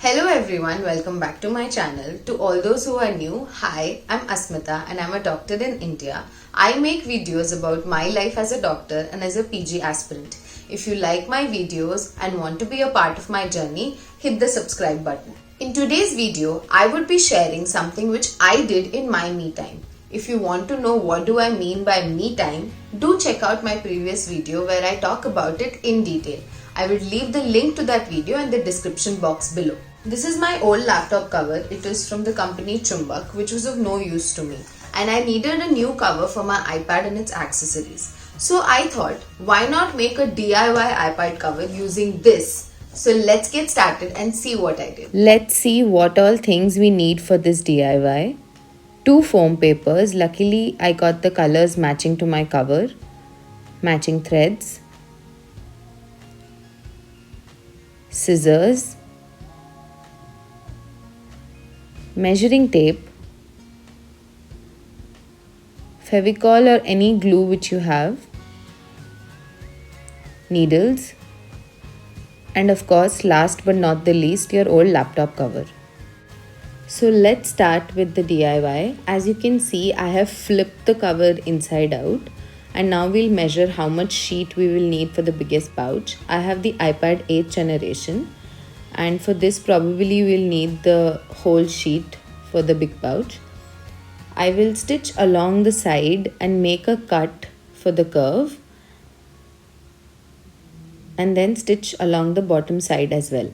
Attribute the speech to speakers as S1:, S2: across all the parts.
S1: Hello everyone, welcome back to my channel. To all those who are new, hi, I'm Asmita and I'm a doctor in India. I make videos about my life as a doctor and as a PG aspirant. If you like my videos and want to be a part of my journey, hit the subscribe button. In today's video, I would be sharing something which I did in my me time. If you want to know what do I mean by me time, do check out my previous video where I talk about it in detail. I will leave the link to that video in the description box below. This is my old laptop cover. It is from the company Chumbak, which was of no use to me. And I needed a new cover for my iPad and its accessories. So I thought, why not make a DIY iPad cover using this? So let's get started and see what I did.
S2: Let's see what all things we need for this DIY. 2 foam papers. Luckily, I got the colors matching to my cover. Matching threads. Scissors. Measuring tape. Fevicol or any glue which you have. Needles. And of course, last but not the least, your old laptop cover. So let's start with the DIY. As you can see, I have flipped the cover inside out. And now we'll measure how much sheet we will need for the biggest pouch. I have the iPad 8th generation. And for this probably we'll need the whole sheet for the big pouch. I will stitch along the side and make a cut for the curve. And then stitch along the bottom side as well.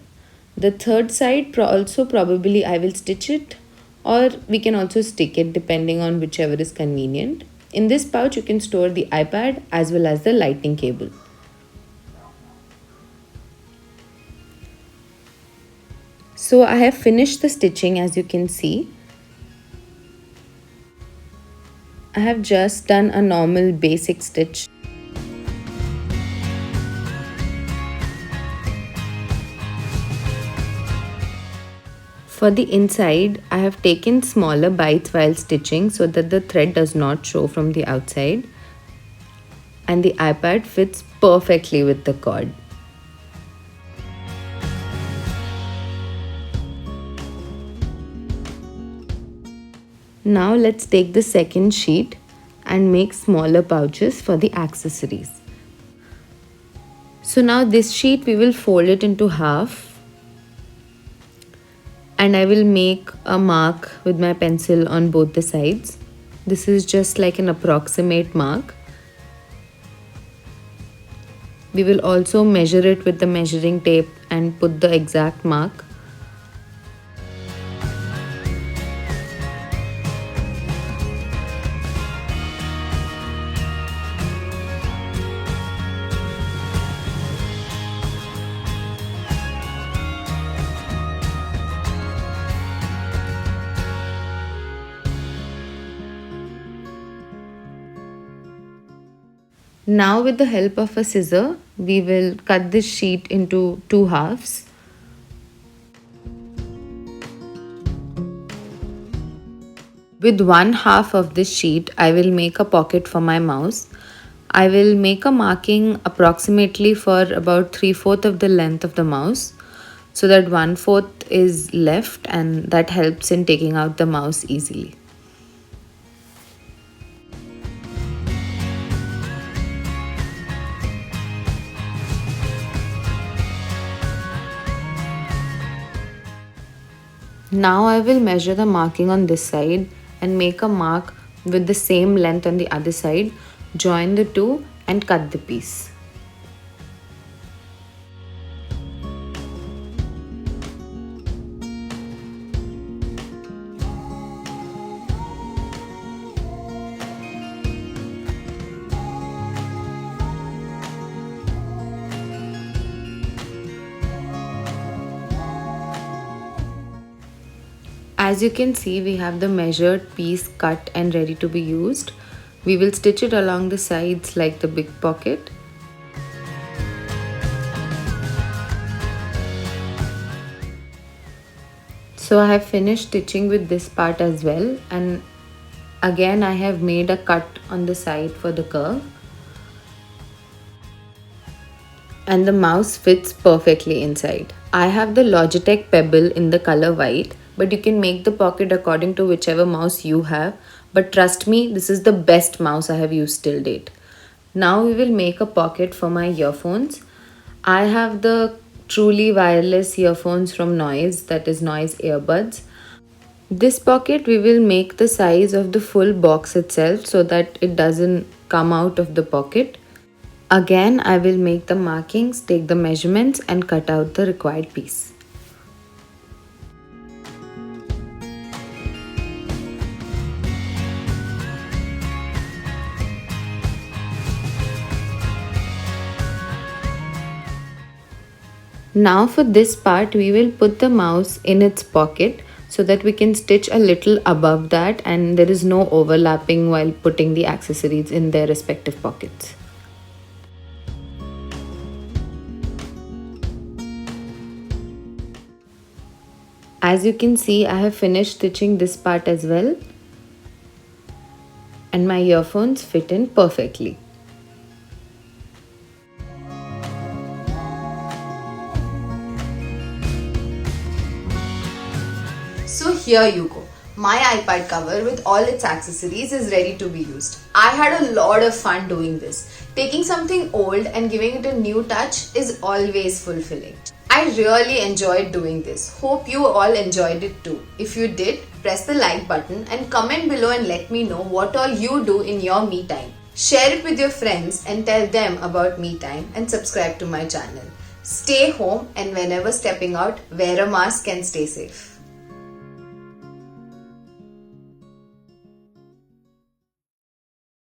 S2: The third side also probably I will stitch it, or we can also stick it depending on whichever is convenient. In this pouch you can store the iPad as well as the lightning cable. So I have finished the stitching, as you can see. I have just done a normal basic stitch. For the inside, I have taken smaller bites while stitching so that the thread does not show from the outside. And the iPad fits perfectly with the cord. Now let's take the second sheet and make smaller pouches for the accessories. So now this sheet we will fold it into half. And I will make a mark with my pencil on both the sides. This is just like an approximate mark. We will also measure it with the measuring tape and put the exact mark. Now with the help of a scissor, we will cut this sheet into 2 halves. With 1 half of this sheet, I will make a pocket for my mouse. I will make a marking approximately for about 3/4 of the length of the mouse, so that 1/4 is left, and that helps in taking out the mouse easily. Now I will measure the marking on this side and make a mark with the same length on the other side, join the two and cut the piece. As you can see, we have the measured piece cut and ready to be used. We will stitch it along the sides like the big pocket. So I have finished stitching with this part as well, and again I have made a cut on the side for the curve. And the mouse fits perfectly inside. I have the Logitech Pebble in the color white, but you can make the pocket according to whichever mouse you have. But trust me, this is the best mouse I have used till date. Now we will make a pocket for my earphones. I have the truly wireless earphones from Noise, that is Noise earbuds. This pocket we will make the size of the full box itself so that it doesn't come out of the pocket. Again, I will make the markings, take the measurements and cut out the required piece. Now for this part, we will put the mouse in its pocket so that we can stitch a little above that and there is no overlapping while putting the accessories in their respective pockets. As you can see, I have finished stitching this part as well and my earphones fit in perfectly.
S1: So here you go. My iPad cover with all its accessories is ready to be used. I had a lot of fun doing this. Taking something old and giving it a new touch is always fulfilling. I really enjoyed doing this. Hope you all enjoyed it too. If you did, press the like button and comment below and let me know what all you do in your me time. Share it with your friends and tell them about me time and subscribe to my channel. Stay home and whenever stepping out, wear a mask and stay safe.